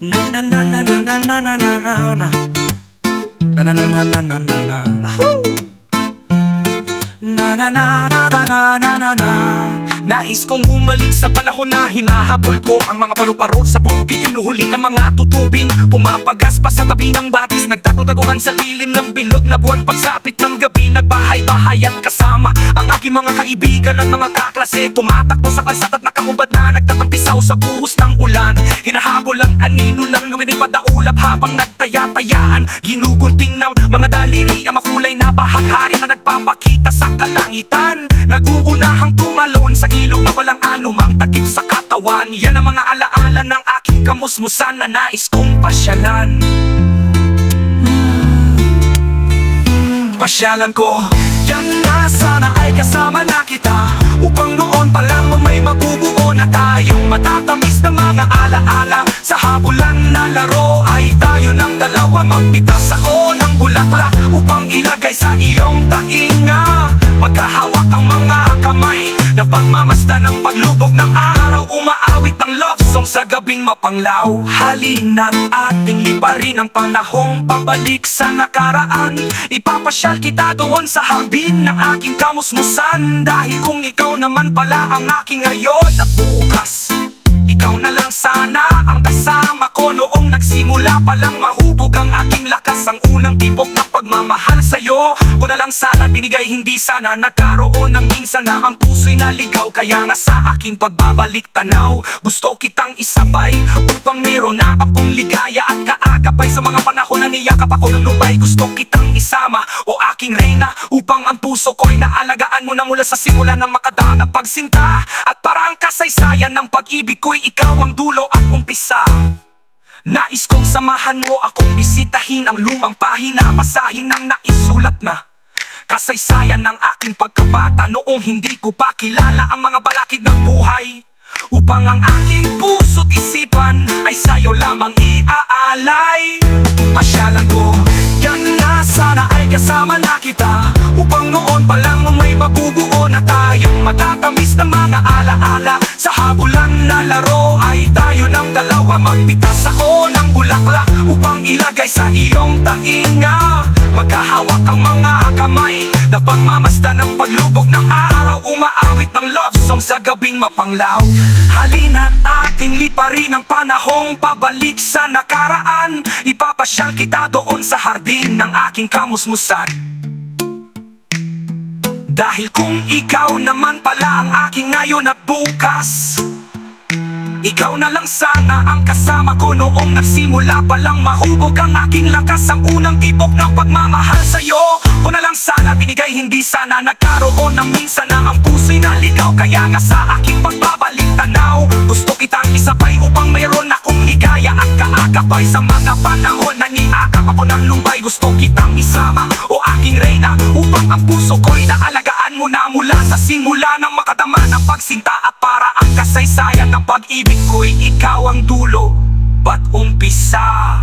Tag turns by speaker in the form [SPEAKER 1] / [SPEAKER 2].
[SPEAKER 1] Na na na na na na na na na na. Na na na na na na na na. Na na na na na na na na. Nais kong bumalik sa panahon na hinahabol ko ang mga paru-paro sa bukid. Inuhuli ng mga tutubing pumapagas pa sa tabi ng batis. Nagtago-taguhan sa lilim ng bilog na buwan. Pagsapit ng gabi, nagbahay-bahayan kasama ang aking mga kaibigan at mga kaklase. Tumatakbo sa kalsat at nakaubad na nagtatampisaw sa buhos ng ulan. Hinahabol ang anino lang lumilipad na ulap habang nagtaya-tayaan. Ginugunting ng mga daliri ang makulay na bahaghari na nagpapakita sa kalangitan. Naguunahang tumalon sa ilog na walang anumang takip sa katawan. Yan ang mga alaala ng aking kamusmusan na nais kong pasyalan. Pasyalan ko, yan na sana ay kasama na kita. Upang noon pa lang may mabubuo na tayong matatamis na mga alaala. Sa habulan na laro ay tayo ng dalawa magpitas ako ng bulaklak upang ilagay sa iyong tainga. Magkahawak ang mga kamay na pagmamasdan ng paglubog ng araw. Umaawit ang love song sa gabing mapanglaw. Halina't ating liparin ang panahong pabalik sa nakaraan. Ipapasyal kita doon sa harbin ng aking kamusmusan. Dahil kung ikaw naman pala ang aking ngayon at bukas, ikaw na lang sana ang kasama ko. Noong nagsimula palang mahubog ang aking lakas, ang unang tibok na pagmamahal sa'yo ko na lang sana binigay, hindi sana nagkaroon ng minsan na ang puso'y naligaw. Kaya nga sa aking pagbabalik tanaw, gusto kitang isabay upang meron na akong ligaya at kaagapay. Sa mga panahon na niyakap ako ng lubay, gusto kitang isama o aking reyna, upang ang puso ko'y naalagaan mo na mula sa simula ng makadaan na pagsinta. At para ang kasaysayan ng pag-ibig ko'y ikaw ang dulo at umpisa. Nais kong samahan mo akong bisitahin ang lumang pahina, basahin ang naisulat na kasaysayan ng aking pagkabata noong hindi ko pa kilala ang mga balakid ng buhay. Upang ang aking puso't isipan ay sa'yo lamang iaalay. Pasyalan ko, yan na sana ay kasama na kita. Upang noon pa lang may mabubuo na tayong matatamis na mga alaala. Sa habulan na laro ay tayo ng dalawa magpitas ako ng bulaklak upang ilagay sa iyong tainga. Magkahawak ang mga kamay na pagmamasdan ng paglubog ng araw. Umaawit ng love song sa gabing mapanglaw. Halina't ating liparin ang panahong pabalik sa nakaraan. Ipapasyal kita doon sa hardin ng aking kamusmusan. Dahil kung ikaw naman pala ang aking ngayon at bukas, ikaw na lang sana ang kasama ko. Noong nagsimula palang mahubog ang aking lakas, ang unang tibok ng pagmamahal sa'yo ko na lang sana binigay, hindi sana nagkaroon ng minsan na ang puso'y naligaw. Kaya nga sa aking pagbabalik tanaw, gusto kitang isabay upang mayroon akong ligaya at kaagapay. Sa mga panahon na niakap ako ng lumbay, gusto kitang isama o aking reyna, upang ang puso ko'y naalagaan mo na mula sa simula ng makadama ng pagsinta. At para ang kasaysayan ng pag-ibig ko'y ikaw ang dulo ba't umpisa.